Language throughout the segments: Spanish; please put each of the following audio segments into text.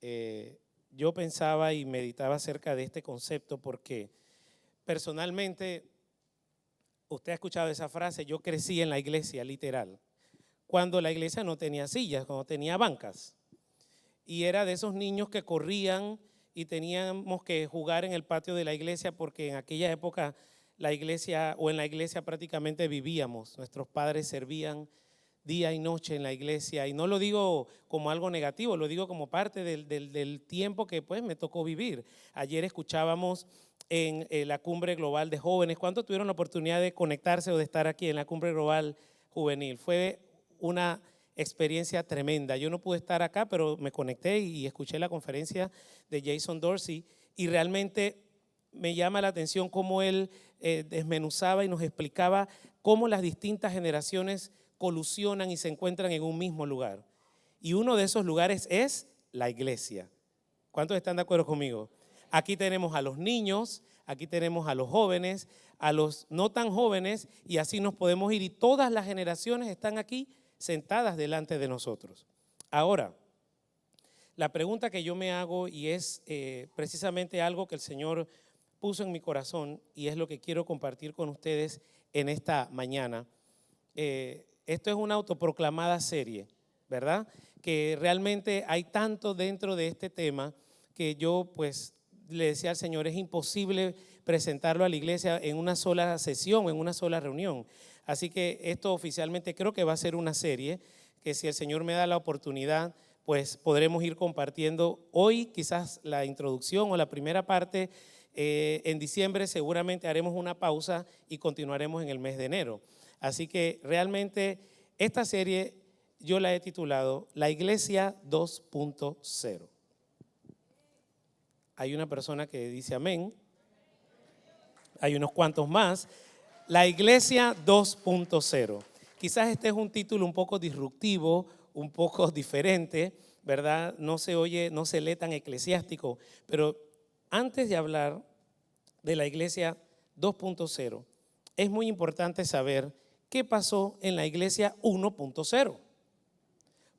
yo pensaba y meditaba acerca de este concepto porque personalmente, usted ha escuchado esa frase, yo crecí en la iglesia, literal, cuando la iglesia no tenía sillas, cuando tenía bancas. Y era de esos niños que corrían y teníamos que jugar en el patio de la iglesia porque en aquella época la iglesia o en la iglesia prácticamente vivíamos. Nuestros padres servían día y noche en la iglesia y no lo digo como algo negativo, lo digo como parte del tiempo que pues me tocó vivir. Ayer escuchábamos en la Cumbre Global de Jóvenes. ¿Cuántos tuvieron la oportunidad de conectarse o de estar aquí en la Cumbre Global Juvenil? Fue una experiencia tremenda. Yo no pude estar acá, pero me conecté y escuché la conferencia de Jason Dorsey y realmente me llama la atención cómo él desmenuzaba y nos explicaba cómo las distintas generaciones colusionan y se encuentran en un mismo lugar. Y uno de esos lugares es la iglesia. ¿Cuántos están de acuerdo conmigo? Aquí tenemos a los niños, aquí tenemos a los jóvenes, a los no tan jóvenes y así nos podemos ir y todas las generaciones están aquí sentadas delante de nosotros. Ahora, la pregunta que yo me hago y es precisamente algo que el Señor puso en mi corazón y es lo que quiero compartir con ustedes en esta mañana. Esto es una autoproclamada serie, ¿verdad? Que realmente hay tanto dentro de este tema que yo pues le decía al Señor, es imposible presentarlo a la iglesia en una sola sesión, en una sola reunión. Así que esto oficialmente creo que va a ser una serie que si el Señor me da la oportunidad, pues podremos ir compartiendo hoy quizás la introducción o la primera parte. En diciembre seguramente haremos una pausa y continuaremos en el mes de enero. Así que realmente esta serie yo la he titulado La Iglesia 2.0. Hay una persona que dice amén. Hay unos cuantos más. La Iglesia 2.0. Quizás este es un título un poco disruptivo, un poco diferente, ¿verdad? No se oye, no se lee tan eclesiástico, pero antes de hablar de la Iglesia 2.0, es muy importante saber qué pasó en la Iglesia 1.0.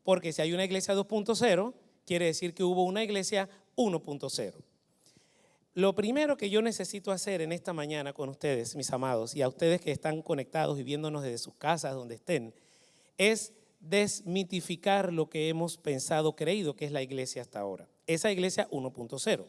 Porque si hay una Iglesia 2.0, quiere decir que hubo una Iglesia 1.0. Lo primero que yo necesito hacer en esta mañana con ustedes, mis amados, y a ustedes que están conectados y viéndonos desde sus casas, donde estén, es desmitificar lo que hemos pensado, creído que es la iglesia hasta ahora. Esa iglesia 1.0.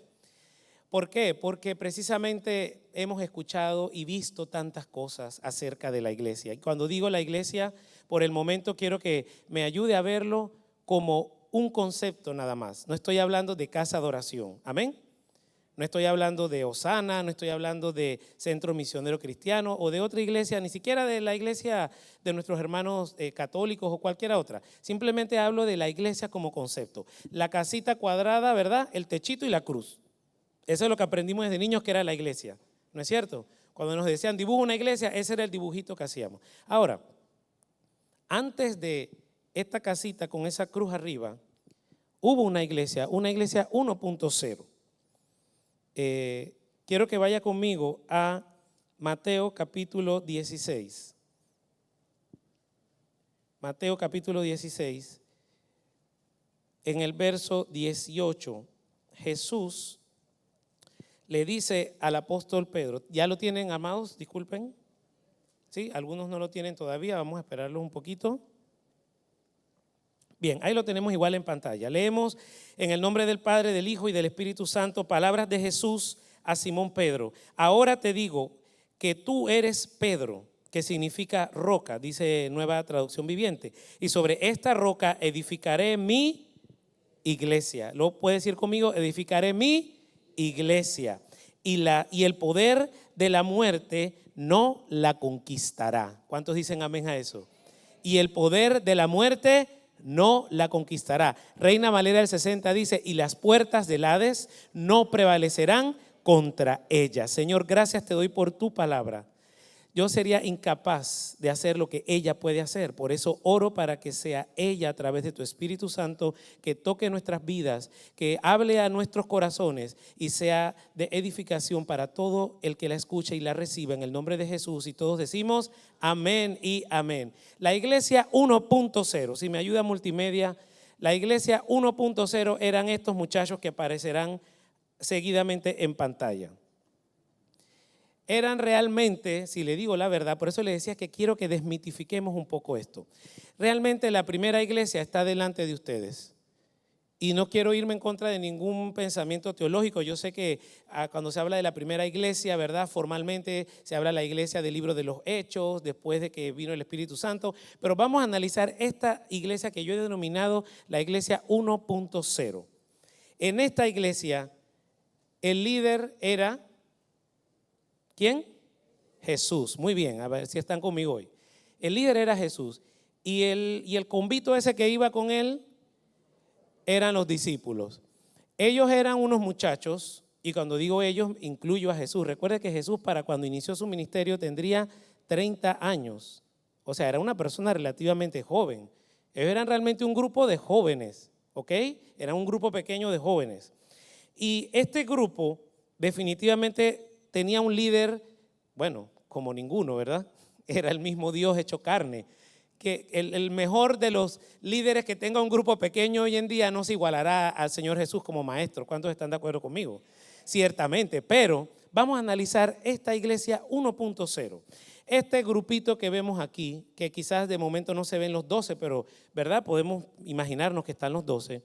¿Por qué? Porque precisamente hemos escuchado y visto tantas cosas acerca de la iglesia. Y cuando digo la iglesia, por el momento quiero que me ayude a verlo como un concepto nada más. No estoy hablando de casa de oración. Amén. No estoy hablando de Osana, no estoy hablando de Centro Misionero Cristiano o de otra iglesia, ni siquiera de la iglesia de nuestros hermanos católicos o cualquier otra. Simplemente hablo de la iglesia como concepto. La casita cuadrada, ¿verdad? El techito y la cruz. Eso es lo que aprendimos desde niños que era la iglesia, ¿no es cierto? Cuando nos decían dibuja una iglesia, ese era el dibujito que hacíamos. Ahora, antes de esta casita con esa cruz arriba, hubo una iglesia 1.0. Quiero que vaya conmigo a Mateo capítulo 16. Mateo capítulo 16, en el verso 18, Jesús le dice al apóstol Pedro, ¿ya lo tienen, amados? Disculpen. Sí, algunos no lo tienen todavía, vamos a esperarlo un poquito. Bien, ahí lo tenemos igual en pantalla. Leemos en el nombre del Padre, del Hijo y del Espíritu Santo, palabras de Jesús a Simón Pedro. Ahora te digo que tú eres Pedro, que significa roca, dice Nueva Traducción Viviente. Y sobre esta roca edificaré mi iglesia. ¿Lo puede decir conmigo? Edificaré mi iglesia. Y el poder de la muerte no la conquistará. ¿Cuántos dicen amén a eso? Y el poder de la muerte no la conquistará. Reina Valera del 60 dice, y las puertas del Hades no prevalecerán contra ella. Señor, gracias te doy por tu palabra. Yo sería incapaz de hacer lo que ella puede hacer. Por eso oro para que sea ella a través de tu Espíritu Santo que toque nuestras vidas, que hable a nuestros corazones y sea de edificación para todo el que la escuche y la reciba en el nombre de Jesús. Y todos decimos amén y amén. La iglesia 1.0, si me ayuda multimedia, La iglesia 1.0 eran estos muchachos que aparecerán seguidamente en pantalla. Eran realmente, si le digo la verdad, por eso le decía que quiero que desmitifiquemos un poco esto. Realmente la primera iglesia está delante de ustedes. Y no quiero irme en contra de ningún pensamiento teológico. Yo sé que cuando se habla de la primera iglesia, ¿verdad? Formalmente se habla de la iglesia del libro de los Hechos, después de que vino el Espíritu Santo. Pero vamos a analizar esta iglesia que yo he denominado la iglesia 1.0. En esta iglesia, el líder era, ¿quién? Jesús. Muy bien, a ver si están conmigo hoy. El líder era Jesús. Y el convito ese que iba con él eran los discípulos. Ellos eran unos muchachos, y cuando digo ellos, incluyo a Jesús. Recuerde que Jesús, para cuando inició su ministerio, tendría 30 años. O sea, era una persona relativamente joven. Ellos eran realmente un grupo de jóvenes, ¿ok? Eran un grupo pequeño de jóvenes. Y este grupo definitivamente tenía un líder, bueno, como ninguno, ¿verdad? Era el mismo Dios hecho carne. Que el mejor de los líderes que tenga un grupo pequeño hoy en día no se igualará al Señor Jesús como maestro. ¿Cuántos están de acuerdo conmigo? Ciertamente, pero vamos a analizar esta iglesia 1.0. Este grupito que vemos aquí, que quizás de momento no se ven los 12, pero ¿verdad? Podemos imaginarnos que están los 12.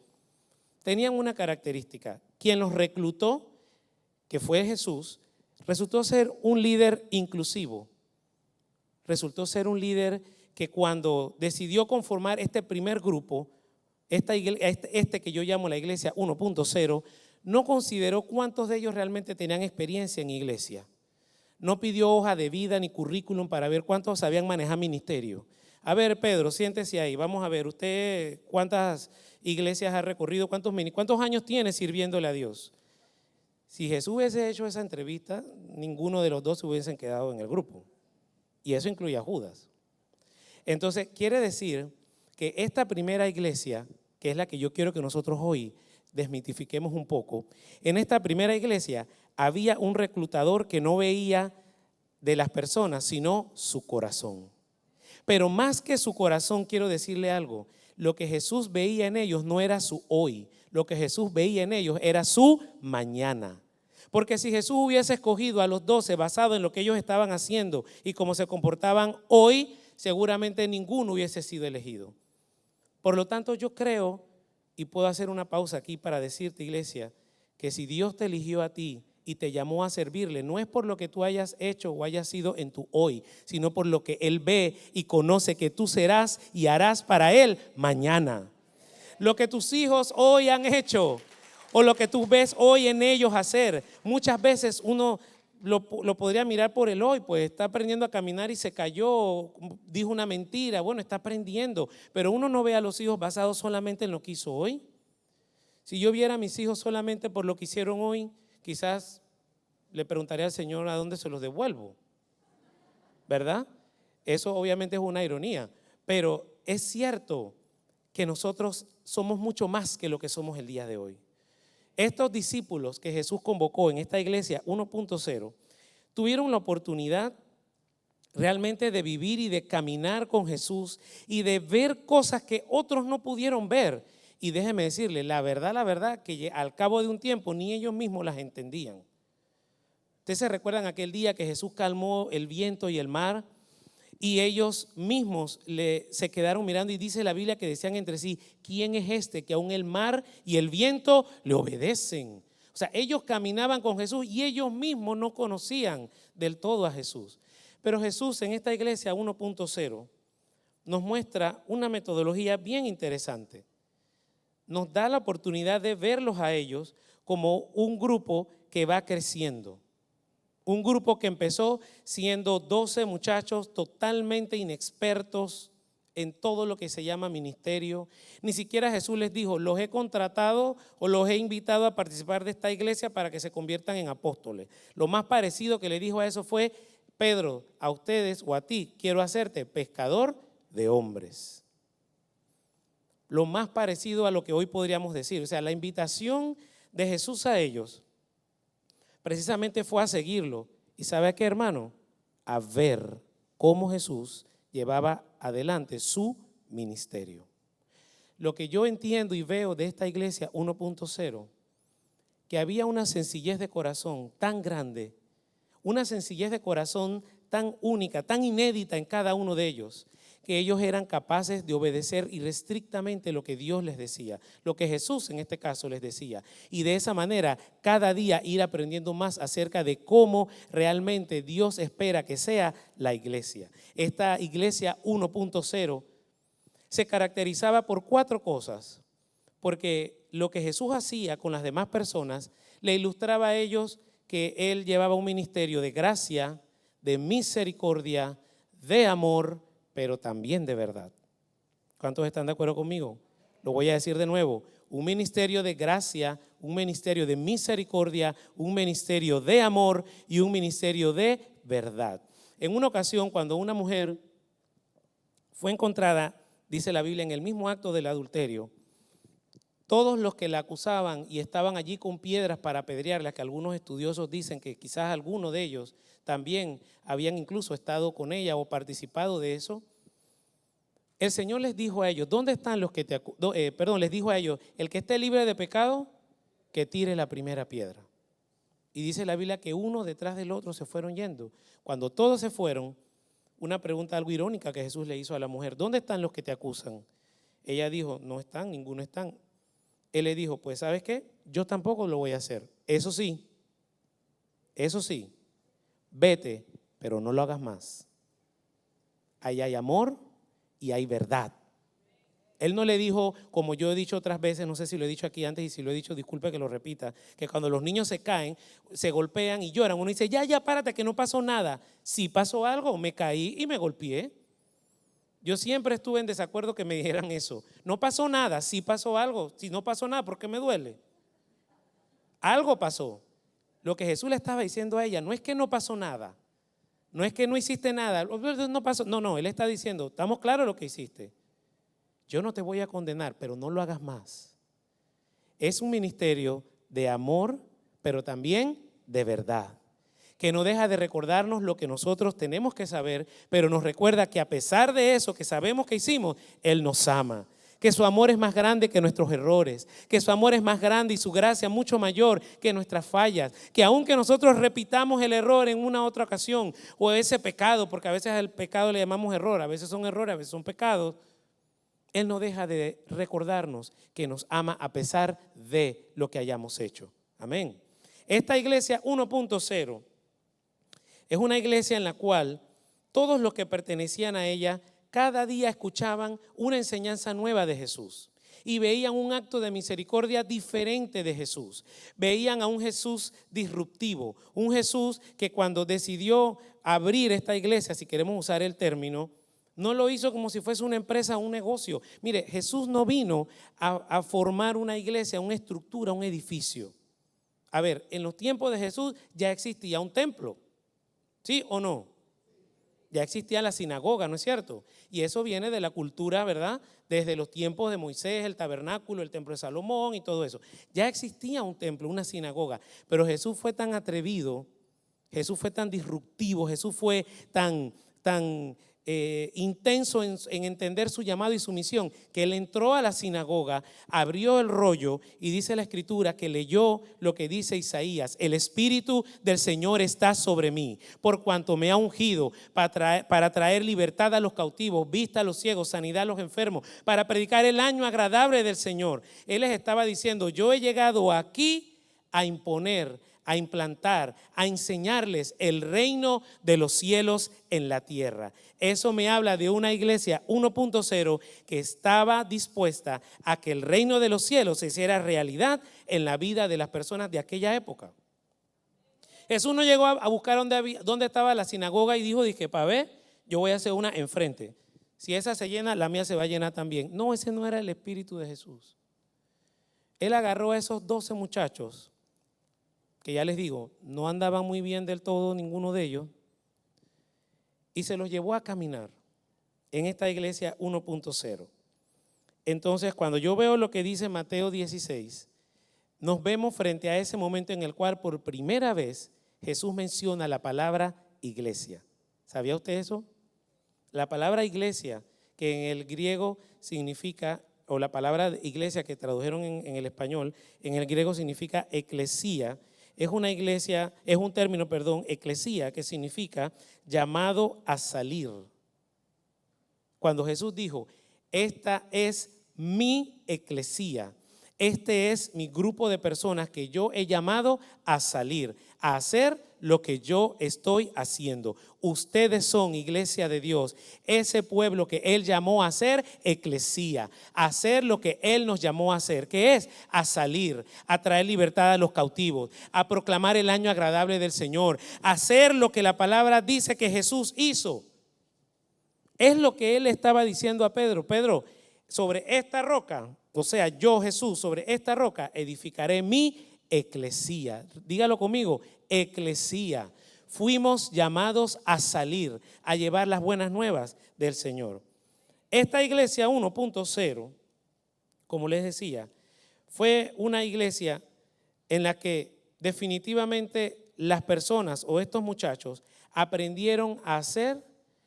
Tenían una característica. Quien los reclutó, que fue Jesús, resultó ser un líder inclusivo. Resultó ser un líder que cuando decidió conformar este primer grupo, este que yo llamo la iglesia 1.0, no consideró cuántos de ellos realmente tenían experiencia en iglesia. No pidió hoja de vida ni currículum para ver cuántos sabían manejar ministerio. A ver, Pedro, siéntese ahí. Vamos a ver, usted cuántas iglesias ha recorrido, cuántos años tiene sirviéndole a Dios. Si Jesús hubiese hecho esa entrevista, ninguno de los dos se hubiesen quedado en el grupo. Y eso incluye a Judas. Entonces, quiere decir que esta primera iglesia, que es la que yo quiero que nosotros hoy desmitifiquemos un poco, en esta primera iglesia había un reclutador que no veía de las personas, sino su corazón. Pero más que su corazón, quiero decirle algo, lo que Jesús veía en ellos no era su hoy, lo que Jesús veía en ellos era su mañana. Porque si Jesús hubiese escogido a los 12 basado en lo que ellos estaban haciendo y cómo se comportaban hoy, seguramente ninguno hubiese sido elegido. Por lo tanto, yo creo, y puedo hacer una pausa aquí para decirte, iglesia, que si Dios te eligió a ti y te llamó a servirle, no es por lo que tú hayas hecho o hayas sido en tu hoy, sino por lo que Él ve y conoce que tú serás y harás para Él mañana. Lo que tus hijos hoy han hecho o lo que tú ves hoy en ellos hacer, muchas veces uno lo podría mirar por el hoy, pues está aprendiendo a caminar y se cayó, dijo una mentira, bueno, está aprendiendo, pero uno no ve a los hijos basados solamente en lo que hizo hoy. Si yo viera a mis hijos solamente por lo que hicieron hoy, quizás le preguntaría al Señor a dónde se los devuelvo, ¿verdad? Eso obviamente es una ironía, pero es cierto que nosotros somos mucho más que lo que somos el día de hoy. Estos discípulos que Jesús convocó en esta iglesia 1.0 tuvieron la oportunidad realmente de vivir y de caminar con Jesús y de ver cosas que otros no pudieron ver. Y déjeme decirle, la verdad que al cabo de un tiempo ni ellos mismos las entendían. ¿Ustedes se recuerdan aquel día que Jesús calmó el viento y el mar? Y ellos mismos se quedaron mirando y dice la Biblia que decían entre sí, ¿quién es este que aún el mar y el viento le obedecen? O sea, ellos caminaban con Jesús y ellos mismos no conocían del todo a Jesús. Pero Jesús en esta iglesia 1.0 nos muestra una metodología bien interesante. Nos da la oportunidad de verlos a ellos como un grupo que va creciendo. Un grupo que empezó siendo 12 muchachos totalmente inexpertos en todo lo que se llama ministerio. Ni siquiera Jesús les dijo, los he contratado o los he invitado a participar de esta iglesia para que se conviertan en apóstoles. Lo más parecido que le dijo a eso fue, Pedro, a ustedes o a ti quiero hacerte pescador de hombres. Lo más parecido a lo que hoy podríamos decir. O sea, la invitación de Jesús a ellos precisamente fue a seguirlo. ¿Y sabe qué, hermano? A ver cómo Jesús llevaba adelante su ministerio. lo que yo entiendo y veo de esta iglesia 1.0, que había una sencillez de corazón tan grande, una sencillez de corazón tan única, tan inédita en cada uno de ellos, que ellos eran capaces de obedecer irrestrictamente lo que Dios les decía, lo que Jesús en este caso les decía. Y de esa manera, cada día ir aprendiendo más acerca de cómo realmente Dios espera que sea la iglesia. Esta iglesia 1.0 se caracterizaba por 4 cosas, porque lo que Jesús hacía con las demás personas le ilustraba a ellos que Él llevaba un ministerio de gracia, de misericordia, de amor, pero también de verdad. ¿Cuántos están de acuerdo conmigo? Lo voy a decir de nuevo. Un ministerio de gracia, un ministerio de misericordia, un ministerio de amor y un ministerio de verdad. En una ocasión, cuando una mujer fue encontrada, dice la Biblia, en el mismo acto del adulterio, todos los que la acusaban y estaban allí con piedras para apedrearla, que algunos estudiosos dicen que quizás algunos de ellos también habían incluso estado con ella o participado de eso, el Señor les dijo a ellos, ¿dónde están los que les dijo a ellos, el que esté libre de pecado, que tire la primera piedra. Y dice la Biblia que uno detrás del otro se fueron yendo. Cuando todos se fueron, una pregunta algo irónica que Jesús le hizo a la mujer, ¿dónde están los que te acusan? Ella dijo, no están, ninguno están. Él le dijo, pues ¿sabes qué? Yo tampoco lo voy a hacer. Eso sí, vete, pero no lo hagas más. Ahí hay amor y hay verdad. Él no le dijo, como yo he dicho otras veces, no sé si lo he dicho aquí antes y si lo he dicho, disculpe que lo repita, que cuando los niños se caen, se golpean y lloran, uno dice, ya, párate, que no pasó nada. Si pasó algo, me caí y me golpeé. Yo siempre estuve en desacuerdo que me dijeran eso. No pasó nada, sí pasó algo. Si no pasó nada, ¿por qué me duele? Algo pasó. Lo que Jesús le estaba diciendo a ella no es que no pasó nada, no es que no hiciste nada, no pasó. No, Él está diciendo, estamos claros lo que hiciste. Yo no te voy a condenar, pero no lo hagas más. Es un ministerio de amor, pero también de verdad, que no deja de recordarnos lo que nosotros tenemos que saber, pero nos recuerda que a pesar de eso que sabemos que hicimos, Él nos ama, que su amor es más grande que nuestros errores, que su amor es más grande y su gracia mucho mayor que nuestras fallas, que aunque nosotros repitamos el error en una otra ocasión o ese pecado, porque a veces al pecado le llamamos error, a veces son errores, a veces son pecados, Él no deja de recordarnos que nos ama a pesar de lo que hayamos hecho. Amén. Esta iglesia 1.0 es una iglesia en la cual todos los que pertenecían a ella cada día escuchaban una enseñanza nueva de Jesús y veían un acto de misericordia diferente de Jesús. Veían a un Jesús disruptivo, un Jesús que cuando decidió abrir esta iglesia, si queremos usar el término, no lo hizo como si fuese una empresa o un negocio. Mire, Jesús no vino a formar una iglesia, una estructura, un edificio. A ver, en los tiempos de Jesús ya existía un templo. ¿Sí o no? Ya existía la sinagoga, ¿no es cierto? Y eso viene de la cultura, ¿verdad? Desde los tiempos de Moisés, el tabernáculo, el templo de Salomón y todo eso. Ya existía un templo, una sinagoga, pero Jesús fue tan atrevido, Jesús fue tan disruptivo, Jesús fue tan intenso en entender su llamado y su misión, que Él entró a la sinagoga, abrió el rollo y dice la escritura que leyó lo que dice Isaías: el Espíritu del Señor está sobre mí, por cuanto me ha ungido para traer libertad a los cautivos, vista a los ciegos, sanidad a los enfermos, para predicar el año agradable del Señor. Él les estaba diciendo, yo he llegado aquí a imponer, a implantar, a enseñarles el reino de los cielos en la tierra. Eso me habla de una iglesia 1.0 que estaba dispuesta a que el reino de los cielos se hiciera realidad en la vida de las personas de aquella época. Jesús no llegó a buscar dónde estaba la sinagoga y dije, para ver, yo voy a hacer una enfrente. Si esa se llena, la mía se va a llenar también. No, ese no era el espíritu de Jesús. Él agarró a esos 12 muchachos, que ya les digo, no andaban muy bien del todo ninguno de ellos, y se los llevó a caminar en esta iglesia 1.0. Entonces, cuando yo veo lo que dice Mateo 16, nos vemos frente a ese momento en el cual por primera vez Jesús menciona la palabra iglesia. ¿Sabía usted eso? La palabra iglesia, que en el griego significa o la palabra iglesia que tradujeron en el español, en el griego significa eclesía. Es una iglesia, es un término, perdón, eclesía, que significa llamado a salir. Cuando Jesús dijo, esta es mi eclesía, este es mi grupo de personas que yo he llamado a salir, a hacer lo que yo estoy haciendo. Ustedes son iglesia de Dios, ese pueblo que Él llamó a ser eclesía, a hacer lo que Él nos llamó a hacer, que es a salir, a traer libertad a los cautivos, a proclamar el año agradable del Señor, a hacer lo que la palabra dice que Jesús hizo. Es lo que Él estaba diciendo a Pedro. Pedro, sobre esta roca, o sea, yo Jesús, sobre esta roca edificaré mi eclesía. Dígalo conmigo, eclesía. Fuimos llamados a salir, a llevar las buenas nuevas del Señor. Esta iglesia 1.0, como les decía, fue una iglesia en la que definitivamente las personas o estos muchachos aprendieron a hacer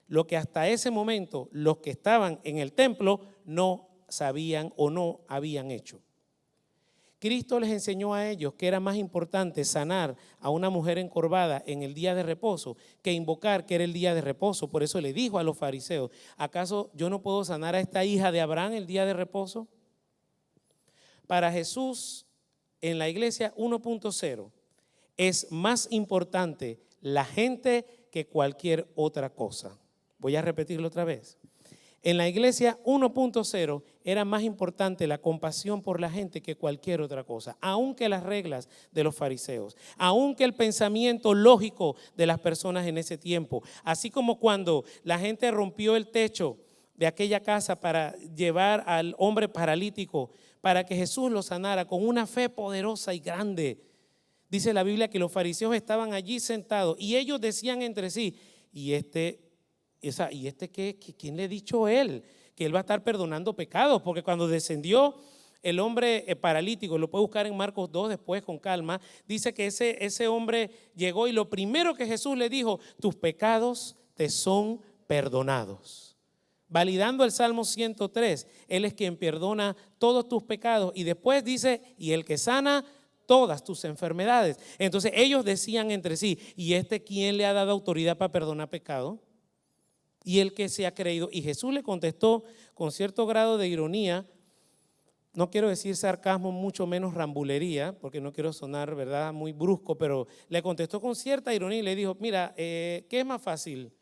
lo que hasta ese momento los que estaban en el templo no sabían o no habían hecho. Cristo les enseñó a ellos que era más importante sanar a una mujer encorvada en el día de reposo que invocar que era el día de reposo. Por eso le dijo a los fariseos, ¿acaso yo no puedo sanar a esta hija de Abraham el día de reposo? Para Jesús, en la iglesia 1.0, es más importante la gente que cualquier otra cosa. Voy a repetirlo otra vez. En la iglesia 1.0 era más importante la compasión por la gente que cualquier otra cosa, aunque las reglas de los fariseos, aunque el pensamiento lógico de las personas en ese tiempo, así como cuando la gente rompió el techo de aquella casa para llevar al hombre paralítico, para que Jesús lo sanara con una fe poderosa y grande. Dice la Biblia que los fariseos estaban allí sentados y ellos decían entre sí, ¿quién le ha dicho él? Que él va a estar perdonando pecados, porque cuando descendió el hombre paralítico, lo puede buscar en Marcos 2 después con calma, dice que ese hombre llegó y lo primero que Jesús le dijo, tus pecados te son perdonados. Validando el Salmo 103, Él es quien perdona todos tus pecados y después dice, y el que sana todas tus enfermedades. Entonces ellos decían entre sí, ¿y quién le ha dado autoridad para perdonar pecado? Y el que se ha creído, y Jesús le contestó con cierto grado de ironía, no quiero decir sarcasmo, mucho menos rambulería, porque no quiero sonar, ¿verdad?, muy brusco, pero le contestó con cierta ironía y le dijo, mira, ¿qué es más fácil?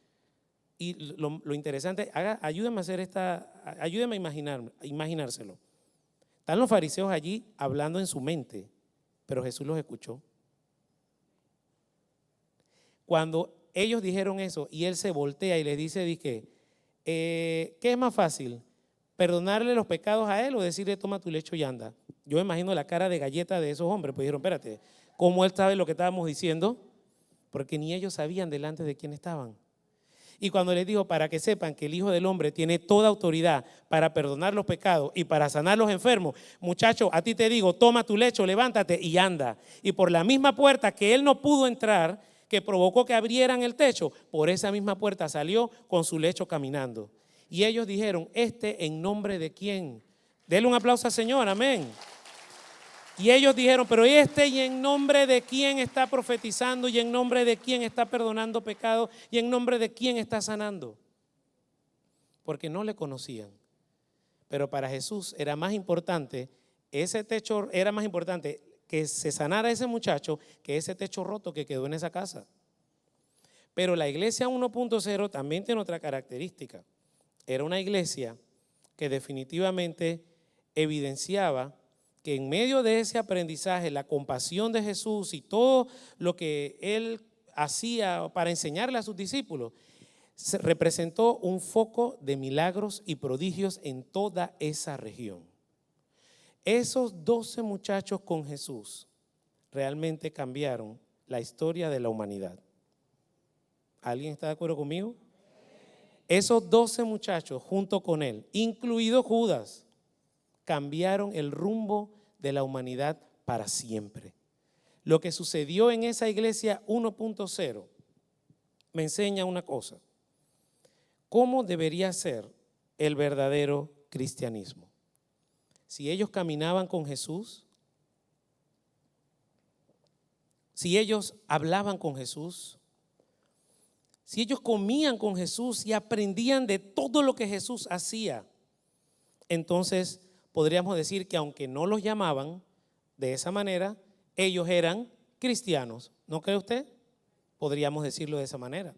Y lo interesante, ayúdame a hacer ayúdame a imaginárselo. Están los fariseos allí hablando en su mente, pero Jesús los escuchó. Cuando ellos dijeron eso y él se voltea y les dice, ¿qué es más fácil? ¿Perdonarle los pecados a él o decirle toma tu lecho y anda? Yo me imagino la cara de galleta de esos hombres, pues dijeron, espérate, ¿cómo él sabe lo que estábamos diciendo? Porque ni ellos sabían delante de quién estaban. Y cuando les dijo, para que sepan que el Hijo del Hombre tiene toda autoridad para perdonar los pecados y para sanar los enfermos, muchacho, a ti te digo, toma tu lecho, levántate y anda. Y por la misma puerta que él no pudo entrar, que provocó que abrieran el techo, por esa misma puerta salió con su lecho caminando. Y ellos dijeron, ¿en nombre de quién? Denle un aplauso al Señor, amén. Y ellos dijeron, pero ¿y en nombre de quién está profetizando? ¿Y en nombre de quién está perdonando pecados? ¿Y en nombre de quién está sanando? Porque no le conocían. Pero para Jesús era más importante, ese techo era más importante que se sanara ese muchacho que ese techo roto que quedó en esa casa. Pero la iglesia 1.0 también tiene otra característica. Era una iglesia que definitivamente evidenciaba que en medio de ese aprendizaje, la compasión de Jesús y todo lo que él hacía para enseñarle a sus discípulos, se representó un foco de milagros y prodigios en toda esa región. Esos 12 muchachos con Jesús realmente cambiaron la historia de la humanidad. ¿Alguien está de acuerdo conmigo? Esos 12 muchachos junto con él, incluido Judas, cambiaron el rumbo de la humanidad para siempre. Lo que sucedió en esa iglesia 1.0 me enseña una cosa: ¿cómo debería ser el verdadero cristianismo? si ellos caminaban con Jesús, si ellos hablaban con Jesús, si ellos comían con Jesús y aprendían de todo lo que Jesús hacía, entonces podríamos decir que aunque no los llamaban de esa manera, ellos eran cristianos. ¿No cree usted? Podríamos decirlo de esa manera.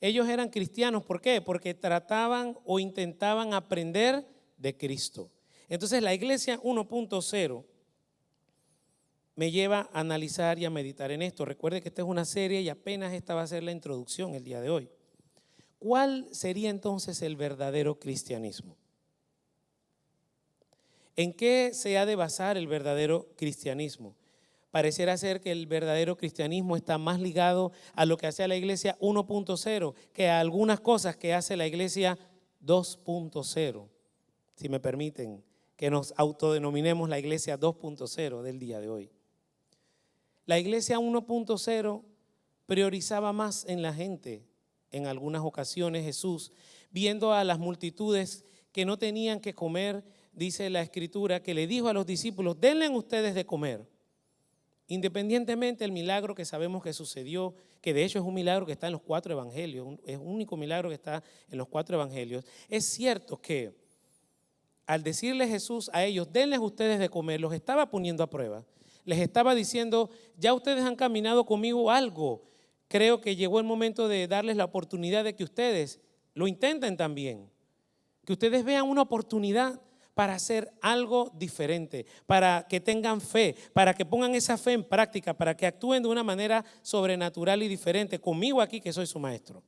Ellos eran cristianos, ¿por qué? Porque trataban o intentaban aprender de Cristo. Entonces la iglesia 1.0 me lleva a analizar y a meditar en esto. Recuerde que esta es una serie y apenas esta va a ser la introducción el día de hoy. ¿Cuál sería entonces el verdadero cristianismo? ¿En qué se ha de basar el verdadero cristianismo? Pareciera ser que el verdadero cristianismo está más ligado a lo que hace la iglesia 1.0 que a algunas cosas que hace la iglesia 2.0. Si me permiten que nos autodenominemos la iglesia 2.0 del día de hoy. La iglesia 1.0 priorizaba más en la gente. En algunas ocasiones Jesús, viendo a las multitudes que no tenían que comer, dice la Escritura, que le dijo a los discípulos, denle ustedes de comer. Independientemente del milagro que sabemos que sucedió, que de hecho es un milagro que está en los 4 evangelios, es un único milagro que está en los 4 evangelios, es cierto que al decirle Jesús a ellos, denles ustedes de comer, los estaba poniendo a prueba. Les estaba diciendo, ya ustedes han caminado conmigo algo. Creo que llegó el momento de darles la oportunidad de que ustedes lo intenten también. Que ustedes vean una oportunidad para hacer algo diferente, para que tengan fe, para que pongan esa fe en práctica, para que actúen de una manera sobrenatural y diferente. Conmigo aquí que soy su maestro.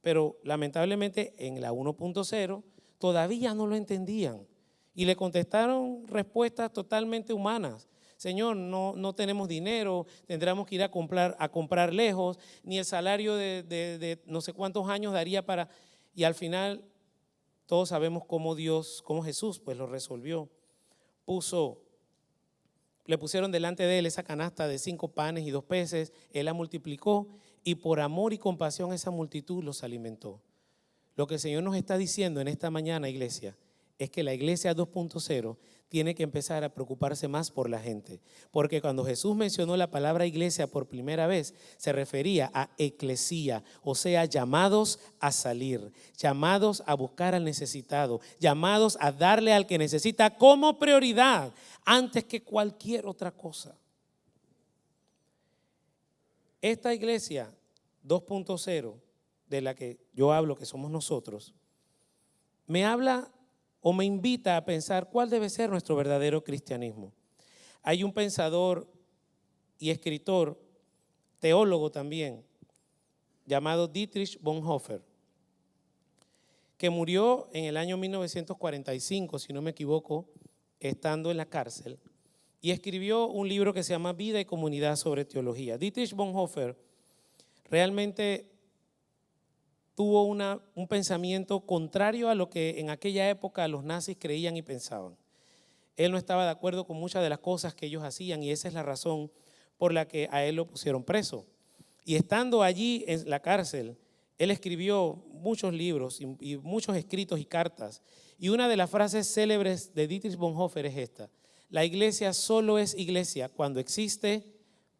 Pero lamentablemente en la 1.0 todavía no lo entendían y le contestaron respuestas totalmente humanas. Señor, no tenemos dinero, tendremos que ir a comprar lejos, ni el salario de no sé cuántos años daría para… Y al final todos sabemos cómo Jesús pues lo resolvió. Le pusieron delante de él esa canasta de 5 panes y 2 peces, él la multiplicó y por amor y compasión esa multitud los alimentó. Lo que el Señor nos está diciendo en esta mañana, iglesia, es que la iglesia 2.0 tiene que empezar a preocuparse más por la gente. Porque cuando Jesús mencionó la palabra iglesia por primera vez, se refería a eclesía, o sea, llamados a salir, llamados a buscar al necesitado, llamados a darle al que necesita como prioridad antes que cualquier otra cosa. Esta iglesia 2.0 de la que yo hablo, que somos nosotros, me habla o me invita a pensar cuál debe ser nuestro verdadero cristianismo. Hay un pensador y escritor, teólogo también, llamado Dietrich Bonhoeffer, que murió en el año 1945, si no me equivoco, estando en la cárcel, y escribió un libro que se llama Vida y Comunidad sobre Teología. Dietrich Bonhoeffer realmente tuvo un pensamiento contrario a lo que en aquella época los nazis creían y pensaban. Él no estaba de acuerdo con muchas de las cosas que ellos hacían y esa es la razón por la que a él lo pusieron preso. Y estando allí en la cárcel, él escribió muchos libros y muchos escritos y cartas. Y una de las frases célebres de Dietrich Bonhoeffer es esta: la iglesia solo es iglesia cuando existe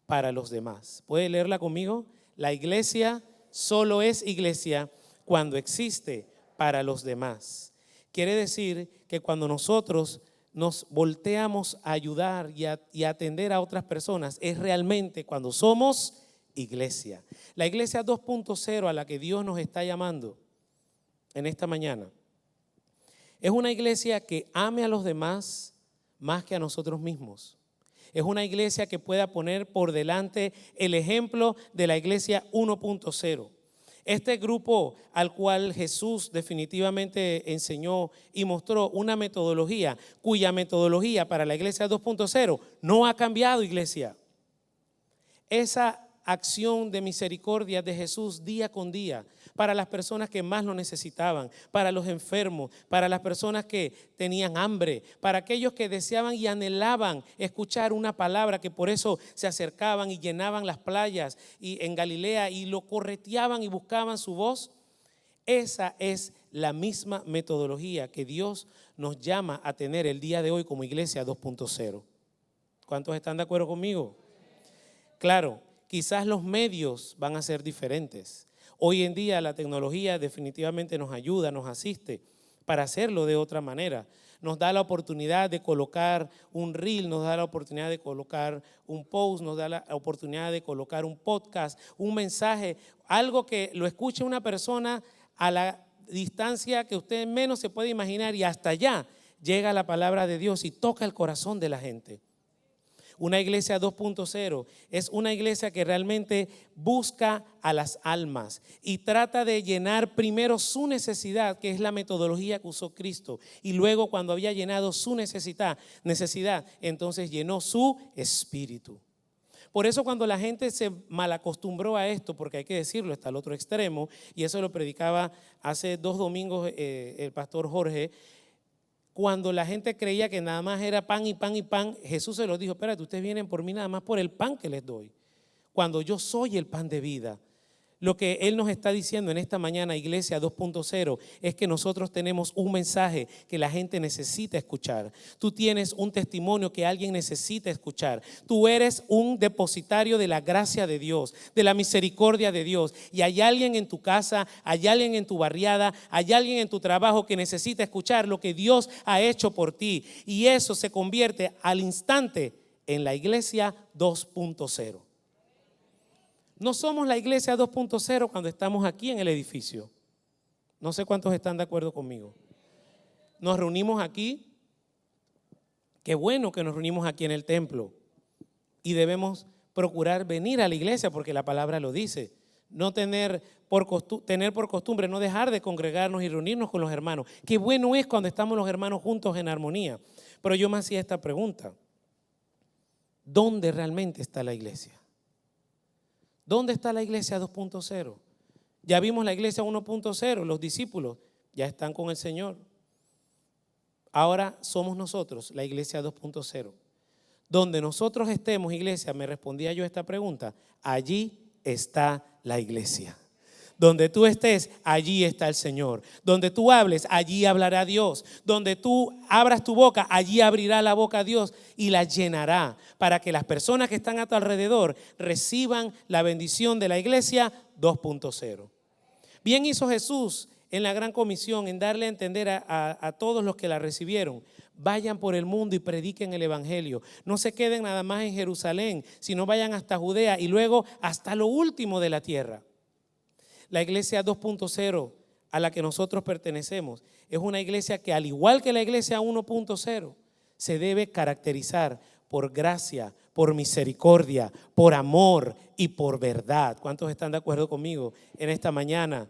para los demás. ¿Puede leerla conmigo? La iglesia solo es iglesia cuando existe para los demás. Quiere decir que cuando nosotros nos volteamos a ayudar y a atender a otras personas, es realmente cuando somos iglesia. La iglesia 2.0 a la que Dios nos está llamando en esta mañana es una iglesia que ame a los demás más que a nosotros mismos. Es una iglesia que pueda poner por delante el ejemplo de la iglesia 1.0. Este grupo al cual Jesús definitivamente enseñó y mostró una metodología, cuya metodología para la iglesia 2.0 no ha cambiado, iglesia. Esa acción de misericordia de Jesús día con día para las personas que más lo necesitaban, para los enfermos, para las personas que tenían hambre, para aquellos que deseaban y anhelaban escuchar una palabra, que por eso se acercaban y llenaban las playas y en Galilea y lo correteaban y buscaban su voz. Esa es la misma metodología que Dios nos llama a tener el día de hoy como Iglesia 2.0. ¿Cuántos están de acuerdo conmigo? Claro, quizás los medios van a ser diferentes. Hoy en día la tecnología definitivamente nos ayuda, nos asiste para hacerlo de otra manera. Nos da la oportunidad de colocar un reel, nos da la oportunidad de colocar un post, nos da la oportunidad de colocar un podcast, un mensaje, algo que lo escuche una persona a la distancia que usted menos se puede imaginar, y hasta allá llega la palabra de Dios y toca el corazón de la gente. Una iglesia 2.0 es una iglesia que realmente busca a las almas y trata de llenar primero su necesidad, que es la metodología que usó Cristo, y luego, cuando había llenado su necesidad, entonces llenó su espíritu. Por eso, cuando la gente se malacostumbró a esto, porque hay que decirlo, está al otro extremo, y eso lo predicaba hace 2 domingos el pastor Jorge. Cuando la gente creía que nada más era pan y pan y pan, Jesús se lo dijo: espérate, ustedes vienen por mí nada más por el pan que les doy, cuando yo soy el pan de vida. Lo que Él nos está diciendo en esta mañana, Iglesia 2.0, es que nosotros tenemos un mensaje que la gente necesita escuchar. Tú tienes un testimonio que alguien necesita escuchar. Tú eres un depositario de la gracia de Dios, de la misericordia de Dios. Y hay alguien en tu casa, hay alguien en tu barriada, hay alguien en tu trabajo que necesita escuchar lo que Dios ha hecho por ti. Y eso se convierte al instante en la Iglesia 2.0. No somos la iglesia 2.0 cuando estamos aquí en el edificio. No sé cuántos están de acuerdo conmigo. Nos reunimos aquí. Qué bueno que nos reunimos aquí en el templo. Y debemos procurar venir a la iglesia porque la palabra lo dice. No tener por costumbre, no dejar de congregarnos y reunirnos con los hermanos. Qué bueno es cuando estamos los hermanos juntos en armonía. Pero yo me hacía esta pregunta: ¿dónde realmente está la iglesia? ¿Dónde está la iglesia 2.0? Ya vimos la iglesia 1.0, los discípulos ya están con el Señor. Ahora somos nosotros, la iglesia 2.0. Donde nosotros estemos, iglesia, me respondía yo esta pregunta: allí está la iglesia. Donde tú estés, allí está el Señor. Donde tú hables, allí hablará Dios. Donde tú abras tu boca, allí abrirá la boca Dios y la llenará, para que las personas que están a tu alrededor reciban la bendición de la iglesia 2.0. Bien hizo Jesús en la gran comisión en darle a entender a todos los que la recibieron: vayan por el mundo y prediquen el evangelio. No se queden nada más en Jerusalén, sino vayan hasta Judea y luego hasta lo último de la tierra. La iglesia 2.0 a la que nosotros pertenecemos es una iglesia que, al igual que la iglesia 1.0, se debe caracterizar por gracia, por misericordia, por amor y por verdad. ¿Cuántos están de acuerdo conmigo en esta mañana?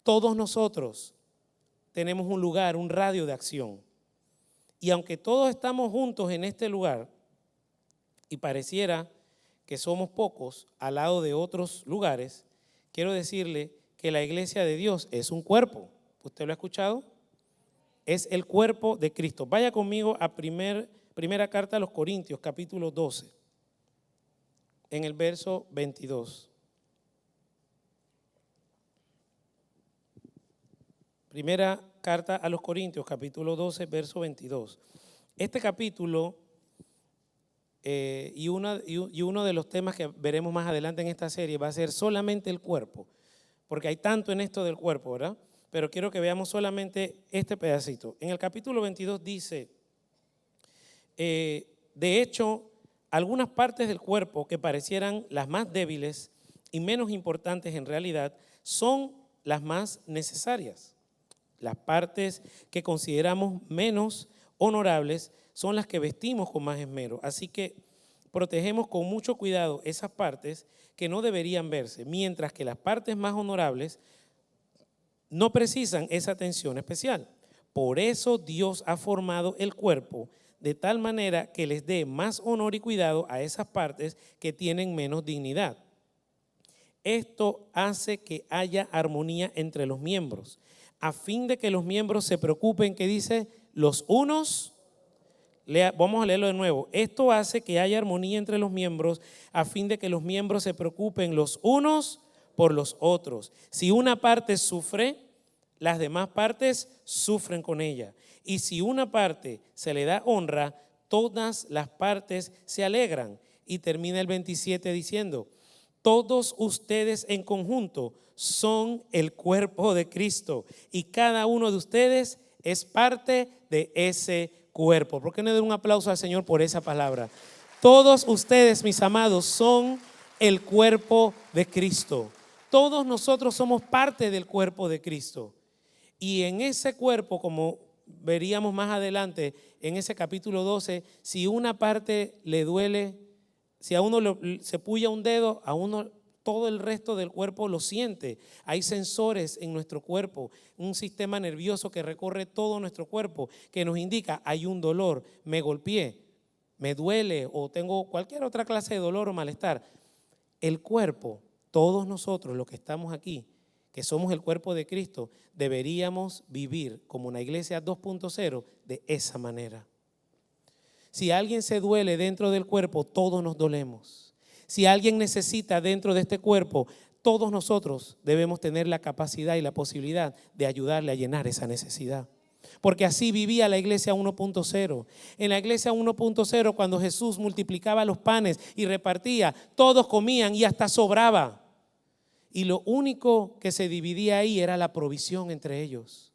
Todos nosotros tenemos un lugar, un radio de acción. Y aunque todos estamos juntos en este lugar y pareciera que somos pocos al lado de otros lugares, quiero decirle que la iglesia de Dios es un cuerpo. ¿Usted lo ha escuchado? Es el cuerpo de Cristo. Vaya conmigo a primera carta a los Corintios, capítulo 12, en el verso 22. Primera carta a los Corintios, capítulo 12, verso 22. Este capítulo y uno de los temas que veremos más adelante en esta serie va a ser solamente el cuerpo, porque hay tanto en esto del cuerpo, ¿verdad? Pero quiero que veamos solamente este pedacito. En el capítulo 22 dice: de hecho, algunas partes del cuerpo que parecieran las más débiles y menos importantes, en realidad son las más necesarias. Las partes que consideramos menos honorables son las que vestimos con más esmero. Así que protegemos con mucho cuidado esas partes que no deberían verse, mientras que las partes más honorables no precisan esa atención especial. Por eso Dios ha formado el cuerpo de tal manera que les dé más honor y cuidado a esas partes que tienen menos dignidad. Esto hace que haya armonía entre los miembros, a fin de que los miembros se preocupen, ¿qué dice? Los unos. Vamos a leerlo de nuevo. Esto hace que haya armonía entre los miembros, a fin de que los miembros se preocupen los unos por los otros. Si una parte sufre, las demás partes sufren con ella. Y si una parte se le da honra, todas las partes se alegran. Y termina el 27 diciendo: todos ustedes en conjunto son el cuerpo de Cristo y cada uno de ustedes es parte de ese cuerpo. ¿Por qué no le doy un aplauso al Señor por esa palabra? Todos ustedes, mis amados, son el cuerpo de Cristo. Todos nosotros somos parte del cuerpo de Cristo. Y en ese cuerpo, como veríamos más adelante en ese capítulo 12, si una parte le duele, si a uno se puya un dedo, a uno todo el resto del cuerpo lo siente. Hay sensores en nuestro cuerpo, un sistema nervioso que recorre todo nuestro cuerpo, que nos indica: hay un dolor, me golpeé, me duele o tengo cualquier otra clase de dolor o malestar. El cuerpo, todos nosotros los que estamos aquí, que somos el cuerpo de Cristo, deberíamos vivir como una iglesia 2.0 de esa manera. Si alguien se duele dentro del cuerpo, todos nos dolemos. Si alguien necesita dentro de este cuerpo, todos nosotros debemos tener la capacidad y la posibilidad de ayudarle a llenar esa necesidad. Porque así vivía la iglesia 1.0. En la iglesia 1.0, cuando Jesús multiplicaba los panes y repartía, todos comían y hasta sobraba. Y lo único que se dividía ahí era la provisión entre ellos.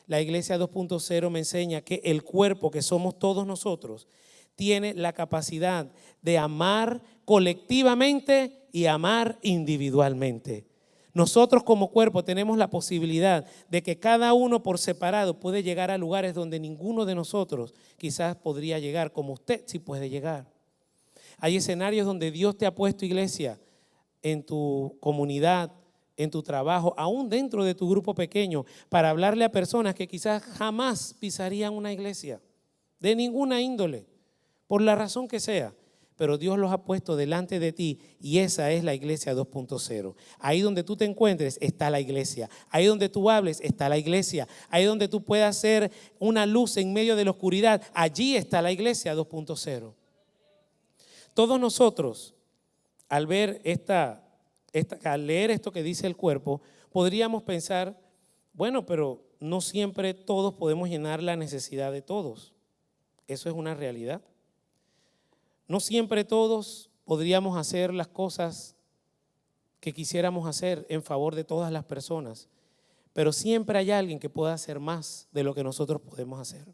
La iglesia 2.0 me enseña que el cuerpo que somos todos nosotros tiene la capacidad de amar colectivamente y amar individualmente. Nosotros como cuerpo tenemos la posibilidad de que cada uno por separado puede llegar a lugares donde ninguno de nosotros quizás podría llegar, como usted sí puede llegar. Hay escenarios donde Dios te ha puesto, iglesia, en tu comunidad, en tu trabajo, aún dentro de tu grupo pequeño, para hablarle a personas que quizás jamás pisarían una iglesia, de ninguna índole, por la razón que sea. Pero Dios los ha puesto delante de ti y esa es la iglesia 2.0. Ahí donde tú te encuentres está la iglesia. Ahí donde tú hables está la iglesia. Ahí donde tú puedas ser una luz en medio de la oscuridad, allí está la iglesia 2.0. Todos nosotros, al ver al leer esto que dice el cuerpo, podríamos pensar, bueno, pero no siempre todos podemos llenar la necesidad de todos. Eso es una realidad. No siempre todos podríamos hacer las cosas que quisiéramos hacer en favor de todas las personas, pero siempre hay alguien que pueda hacer más de lo que nosotros podemos hacer.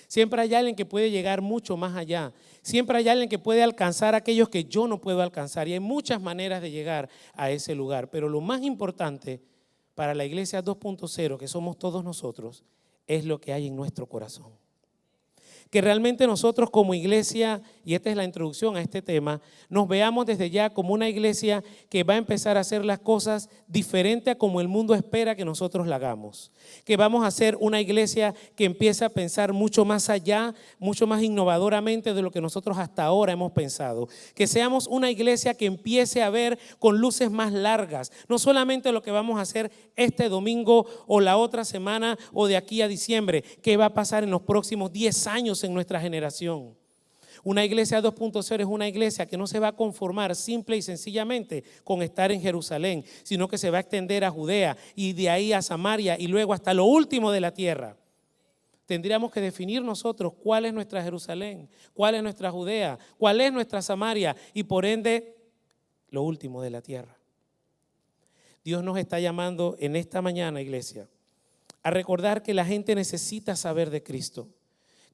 Siempre hay alguien que puede llegar mucho más allá. Siempre hay alguien que puede alcanzar a aquellos que yo no puedo alcanzar. Y hay muchas maneras de llegar a ese lugar. Pero lo más importante para la iglesia 2.0, que somos todos nosotros, es lo que hay en nuestro corazón. Que realmente nosotros como iglesia, y esta es la introducción a este tema, nos veamos desde ya como una iglesia que va a empezar a hacer las cosas diferente a como el mundo espera que nosotros la hagamos. Que vamos a ser una iglesia que empiece a pensar mucho más allá, mucho más innovadoramente de lo que nosotros hasta ahora hemos pensado. Que seamos una iglesia que empiece a ver con luces más largas, no solamente lo que vamos a hacer este domingo o la otra semana o de aquí a diciembre, qué va a pasar en los próximos 10 años en nuestra generación. Una iglesia 2.0 es una iglesia que no se va a conformar simple y sencillamente con estar en Jerusalén, sino que se va a extender a Judea y de ahí a Samaria y luego hasta lo último de la tierra. Tendríamos que definir nosotros cuál es nuestra Jerusalén, cuál es nuestra Judea, cuál es nuestra Samaria y por ende lo último de la tierra. Dios nos está llamando en esta mañana, iglesia, a recordar que la gente necesita saber de Cristo.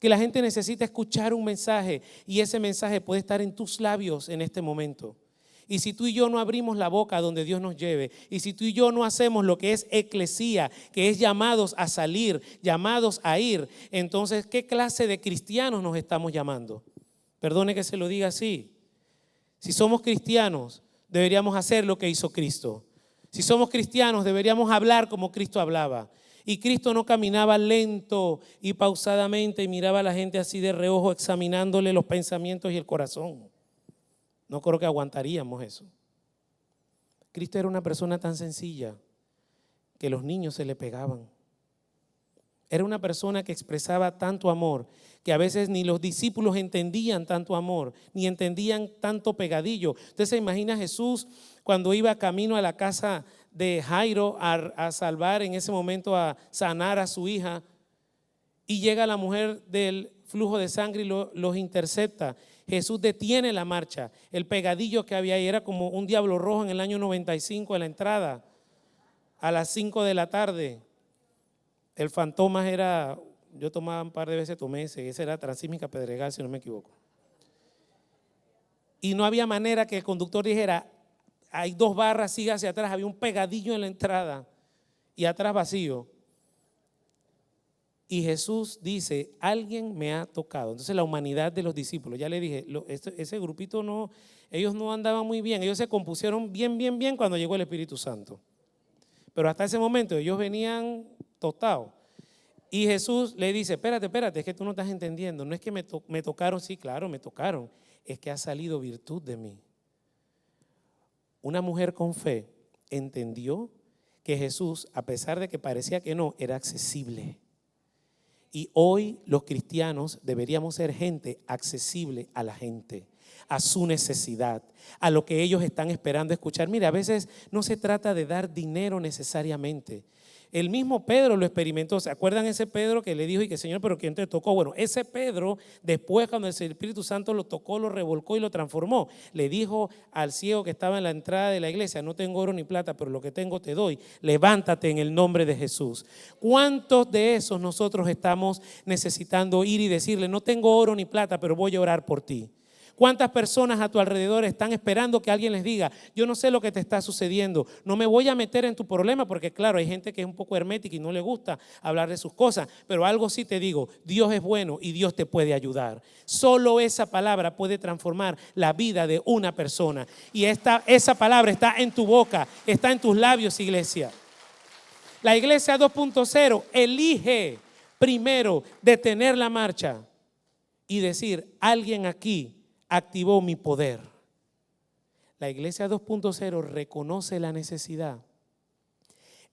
Que la gente necesita escuchar un mensaje y ese mensaje puede estar en tus labios en este momento. Y si tú y yo no abrimos la boca donde Dios nos lleve, y si tú y yo no hacemos lo que es eclesía, que es llamados a salir, llamados a ir, entonces ¿qué clase de cristianos nos estamos llamando? Perdone que se lo diga así. Si somos cristianos, deberíamos hacer lo que hizo Cristo. Si somos cristianos, deberíamos hablar como Cristo hablaba. Y Cristo no caminaba lento y pausadamente y miraba a la gente así de reojo examinándole los pensamientos y el corazón. No creo que aguantaríamos eso. Cristo era una persona tan sencilla que los niños se le pegaban. Era una persona que expresaba tanto amor, que a veces ni los discípulos entendían tanto amor, ni entendían tanto pegadillo. Usted se imagina a Jesús cuando iba camino a la casa de Jairo a salvar en ese momento, a sanar a su hija, y llega la mujer del flujo de sangre y los intercepta. Jesús detiene la marcha. El pegadillo que había ahí era como un diablo rojo en el año 95 en la entrada, a las 5 de la tarde. El Fantomas era, yo tomaba un par de veces, tomé ese era Transísmica Pedregal, si no me equivoco. Y no había manera que el conductor dijera, hay 2 barras, siga hacia atrás. Había un pegadillo en la entrada y atrás vacío. Y Jesús dice, alguien me ha tocado. Entonces la humanidad de los discípulos, ya le dije, ese grupito no, ellos no andaban muy bien. Ellos se compusieron bien cuando llegó el Espíritu Santo. Pero hasta ese momento ellos venían tostados. Y Jesús le dice, espérate, es que tú no estás entendiendo. No es que me tocaron, sí, claro, me tocaron. Es que ha salido virtud de mí. Una mujer con fe entendió que Jesús, a pesar de que parecía que no, era accesible. Y hoy los cristianos deberíamos ser gente accesible a la gente, a su necesidad, a lo que ellos están esperando escuchar. Mira, a veces no se trata de dar dinero necesariamente. El mismo Pedro lo experimentó. ¿Se acuerdan ese Pedro que le dijo y que Señor, pero quién te tocó? Bueno, ese Pedro después cuando el Espíritu Santo lo tocó, lo revolcó y lo transformó. Le dijo al ciego que estaba en la entrada de la iglesia, no tengo oro ni plata, pero lo que tengo te doy. Levántate en el nombre de Jesús. ¿Cuántos de esos nosotros estamos necesitando ir y decirle, no tengo oro ni plata, pero voy a orar por ti? ¿Cuántas personas a tu alrededor están esperando que alguien les diga, yo no sé lo que te está sucediendo, no me voy a meter en tu problema? Porque claro, hay gente que es un poco hermética y no le gusta hablar de sus cosas, pero algo sí te digo, Dios es bueno y Dios te puede ayudar. Solo esa palabra puede transformar la vida de una persona. Y esa palabra está en tu boca, está en tus labios, iglesia. La iglesia 2.0 elige primero detener la marcha y decir, alguien aquí activó mi poder. La iglesia 2.0 reconoce la necesidad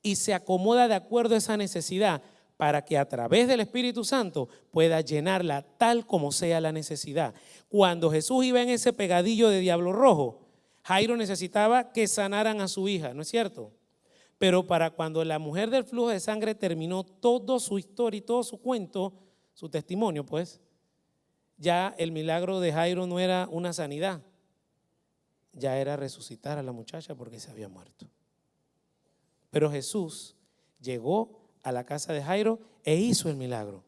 y se acomoda de acuerdo a esa necesidad para que a través del Espíritu Santo pueda llenarla tal como sea la necesidad. Cuando Jesús iba en ese pegadillo de diablo rojo, Jairo necesitaba que sanaran a su hija, ¿no es cierto? Pero para cuando la mujer del flujo de sangre terminó toda su historia y todo su cuento, su testimonio, pues, ya el milagro de Jairo no era una sanidad, ya era resucitar a la muchacha porque se había muerto. Pero Jesús llegó a la casa de Jairo e hizo el milagro.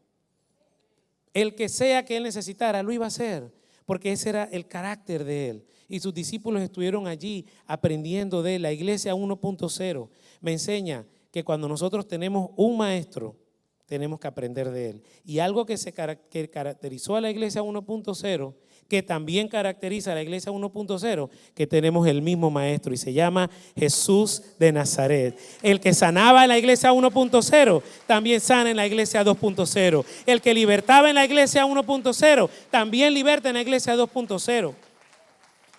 El que sea que él necesitara lo iba a hacer, porque ese era el carácter de él. Y sus discípulos estuvieron allí aprendiendo de él. La iglesia 1.0 me enseña que cuando nosotros tenemos un maestro, tenemos que aprender de él. Y algo que caracterizó a la iglesia 1.0, que también caracteriza a la iglesia 1.0, que tenemos el mismo maestro y se llama Jesús de Nazaret. El que sanaba en la iglesia 1.0, también sana en la iglesia 2.0. El que libertaba en la iglesia 1.0, también liberta en la iglesia 2.0.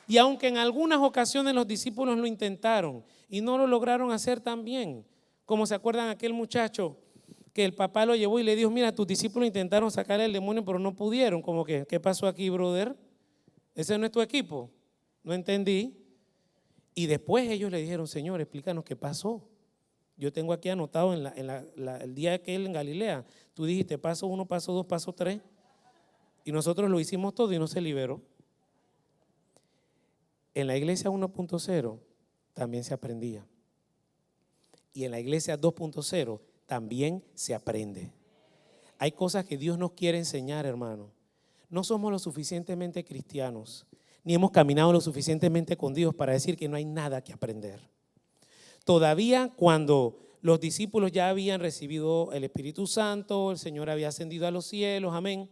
Y aunque en algunas ocasiones los discípulos lo intentaron y no lo lograron hacer tan bien, como se acuerdan aquel muchacho que el papá lo llevó y le dijo, mira, tus discípulos intentaron sacar el demonio pero no pudieron. Como que, ¿qué pasó aquí, brother? Ese no es tu equipo. No entendí. Y después ellos le dijeron, Señor, explícanos qué pasó. Yo tengo aquí anotado el día que él en Galilea, tú dijiste paso 1, paso 2, paso 3, y nosotros lo hicimos todo y no se liberó. En la iglesia 1.0 también se aprendía. Y en la iglesia 2.0 también se aprende. Hay cosas que Dios nos quiere enseñar, hermano. No somos lo suficientemente cristianos, ni hemos caminado lo suficientemente con Dios para decir que no hay nada que aprender. Todavía cuando los discípulos ya habían recibido el Espíritu Santo, el Señor había ascendido a los cielos, amén,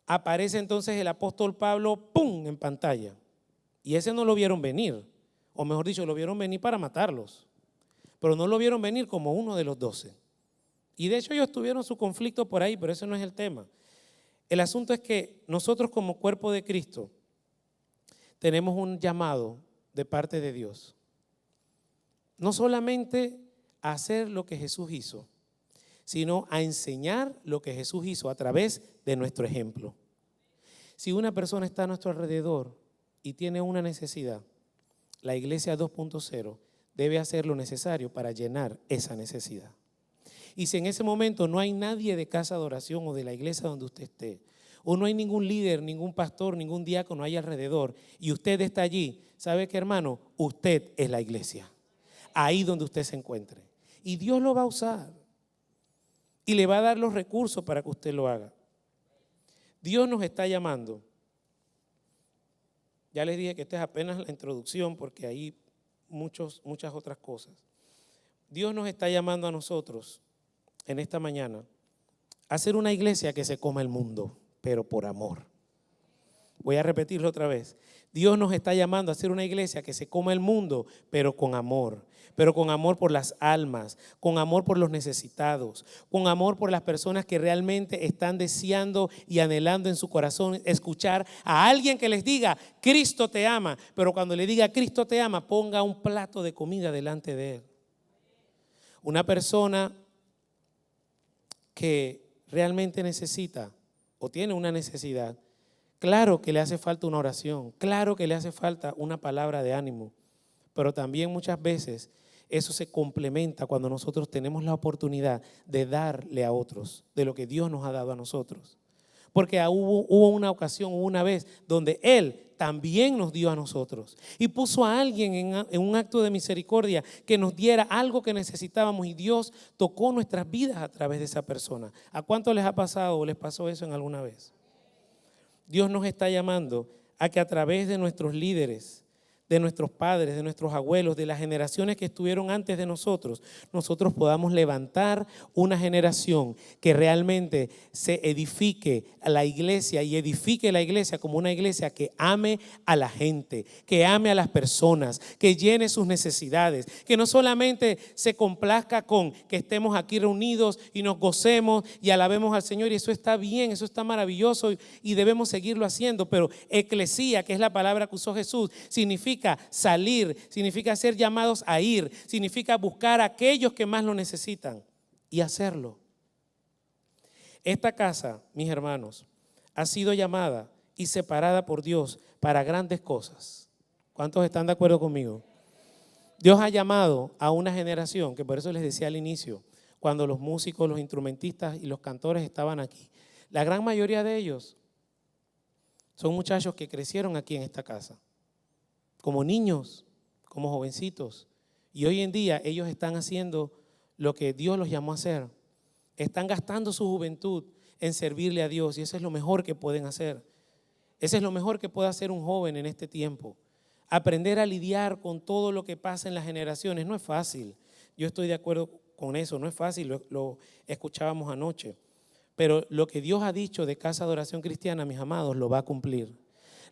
aparece entonces el apóstol Pablo, ¡pum!, en pantalla. Y ese no lo vieron venir, o mejor dicho, lo vieron venir para matarlos. Pero no lo vieron venir como uno de los 12. Y de hecho ellos tuvieron su conflicto por ahí, pero ese no es el tema. El asunto es que nosotros como cuerpo de Cristo tenemos un llamado de parte de Dios. No solamente a hacer lo que Jesús hizo, sino a enseñar lo que Jesús hizo a través de nuestro ejemplo. Si una persona está a nuestro alrededor y tiene una necesidad, la Iglesia 2.0 debe hacer lo necesario para llenar esa necesidad. Y si en ese momento no hay nadie de casa de oración o de la iglesia donde usted esté, o no hay ningún líder, ningún pastor, ningún diácono ahí alrededor, y usted está allí, ¿sabe qué, hermano? Usted es la iglesia, ahí donde usted se encuentre. Y Dios lo va a usar y le va a dar los recursos para que usted lo haga. Dios nos está llamando. Ya les dije que esta es apenas la introducción porque hay muchas otras cosas. Dios nos está llamando a nosotros en esta mañana a ser una iglesia que se coma el mundo, pero por amor. Voy a repetirlo otra vez. Dios nos está llamando a ser una iglesia que se coma el mundo, pero con amor por las almas, con amor por los necesitados, con amor por las personas que realmente están deseando y anhelando en su corazón escuchar a alguien que les diga, Cristo te ama, pero cuando le diga Cristo te ama, ponga un plato de comida delante de él. Una persona que realmente necesita o tiene una necesidad, claro que le hace falta una oración, claro que le hace falta una palabra de ánimo, pero también muchas veces eso se complementa cuando nosotros tenemos la oportunidad de darle a otros de lo que Dios nos ha dado a nosotros. Porque hubo una ocasión, hubo una vez donde Él también nos dio a nosotros y puso a alguien en un acto de misericordia que nos diera algo que necesitábamos y Dios tocó nuestras vidas a través de esa persona. ¿A cuánto les ha pasado o les pasó eso en alguna vez? Dios nos está llamando a que a través de nuestros líderes, de nuestros padres, de nuestros abuelos, de las generaciones que estuvieron antes de nosotros podamos levantar una generación que realmente se edifique a la iglesia y edifique la iglesia como una iglesia que ame a la gente, que ame a las personas, que llene sus necesidades, que no solamente se complazca con que estemos aquí reunidos y nos gocemos y alabemos al Señor, y eso está bien, eso está maravilloso y debemos seguirlo haciendo, pero eclesía, que es la palabra que usó Jesús, significa salir, significa ser llamados a ir, significa buscar a aquellos que más lo necesitan y hacerlo. Esta casa, mis hermanos, ha sido llamada y separada por Dios para grandes cosas. ¿Cuántos están de acuerdo conmigo? Dios ha llamado a una generación, que por eso les decía al inicio, cuando los músicos, los instrumentistas y los cantores estaban aquí, la gran mayoría de ellos son muchachos que crecieron aquí en esta casa, como niños, como jovencitos. Y hoy en día ellos están haciendo lo que Dios los llamó a hacer. Están gastando su juventud en servirle a Dios y eso es lo mejor que pueden hacer. Eso es lo mejor que puede hacer un joven en este tiempo. Aprender a lidiar con todo lo que pasa en las generaciones no es fácil. Yo estoy de acuerdo con eso, no es fácil, lo escuchábamos anoche. Pero lo que Dios ha dicho de Casa de Oración Cristiana, mis amados, lo va a cumplir.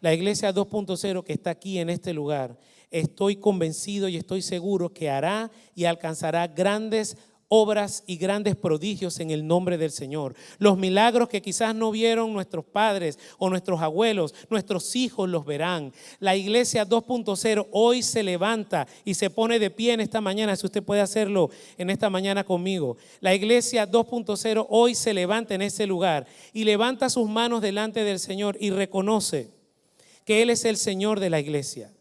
La iglesia 2.0 que está aquí en este lugar, estoy convencido y estoy seguro que hará y alcanzará grandes obras y grandes prodigios en el nombre del Señor. Los milagros que quizás no vieron nuestros padres o nuestros abuelos, nuestros hijos los verán. La iglesia 2.0 hoy se levanta y se pone de pie en esta mañana, si usted puede hacerlo en esta mañana conmigo. La iglesia 2.0 hoy se levanta en ese lugar y levanta sus manos delante del Señor y reconoce que Él es el Señor de la iglesia,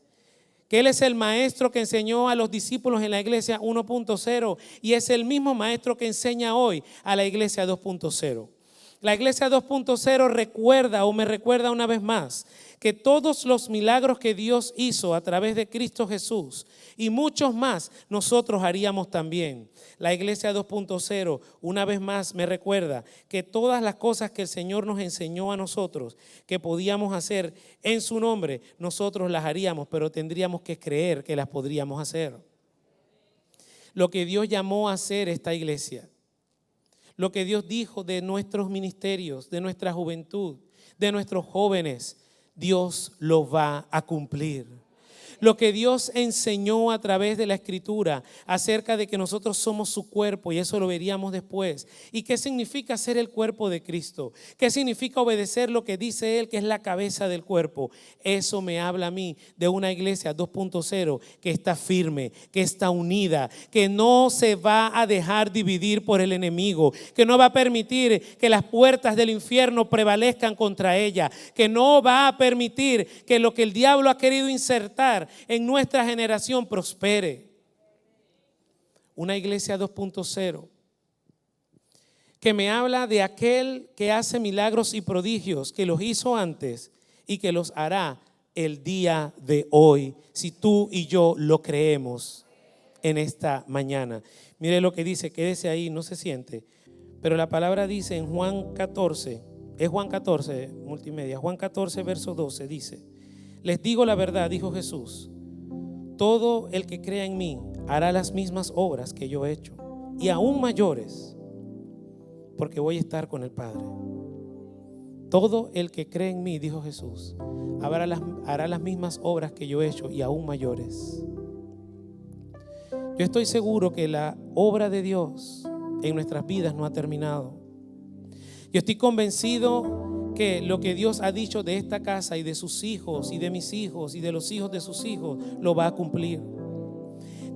que Él es el maestro que enseñó a los discípulos en la iglesia 1.0 y es el mismo maestro que enseña hoy a la iglesia 2.0. La iglesia 2.0 recuerda o me recuerda una vez más que todos los milagros que Dios hizo a través de Cristo Jesús y muchos más nosotros haríamos también. La iglesia 2.0 una vez más me recuerda que todas las cosas que el Señor nos enseñó a nosotros que podíamos hacer en su nombre, nosotros las haríamos, pero tendríamos que creer que las podríamos hacer. Lo que Dios llamó a hacer esta iglesia, lo que Dios dijo de nuestros ministerios, de nuestra juventud, de nuestros jóvenes, Dios lo va a cumplir. lo que Dios enseñó a través de la Escritura acerca de que nosotros somos su cuerpo, y eso lo veríamos después. ¿Y qué significa ser el cuerpo de Cristo? ¿Qué significa obedecer lo que dice Él, que es la cabeza del cuerpo? Eso me habla a mí de una iglesia 2.0 que está firme, que está unida, que no se va a dejar dividir por el enemigo, que no va a permitir que las puertas del infierno prevalezcan contra ella, que no va a permitir que lo que el diablo ha querido insertar en nuestra generación prospere. Una iglesia 2.0 que me habla de aquel que hace milagros y prodigios, que los hizo antes y que los hará el día de hoy, si tú y yo lo creemos en esta mañana. Mire lo que dice, quédese ahí, no se siente, pero la palabra dice en Juan 14, es Juan 14, multimedia, Juan 14 verso 12, dice: les digo la verdad, dijo Jesús, todo el que crea en mí hará las mismas obras que yo he hecho, y aún mayores, porque voy a estar con el Padre. Todo el que cree en mí, dijo Jesús, hará las mismas obras que yo he hecho y aún mayores. Yo estoy seguro que la obra de Dios en nuestras vidas no ha terminado. Yo estoy convencido que lo que Dios ha dicho de esta casa y de sus hijos y de mis hijos y de los hijos de sus hijos lo va a cumplir.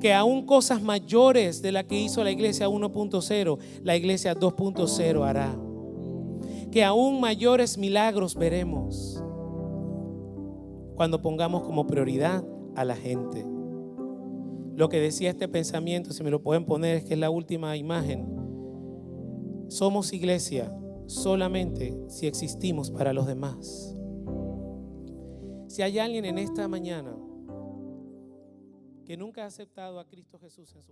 Que aún cosas mayores de la que hizo la iglesia 1.0, la iglesia 2.0 hará. Que aún mayores milagros veremos cuando pongamos como prioridad a la gente. Lo que decía este pensamiento, si me lo pueden poner, es que es la última imagen. Somos iglesia solamente si existimos para los demás. Si hay alguien en esta mañana que nunca ha aceptado a Cristo Jesús en su corazón,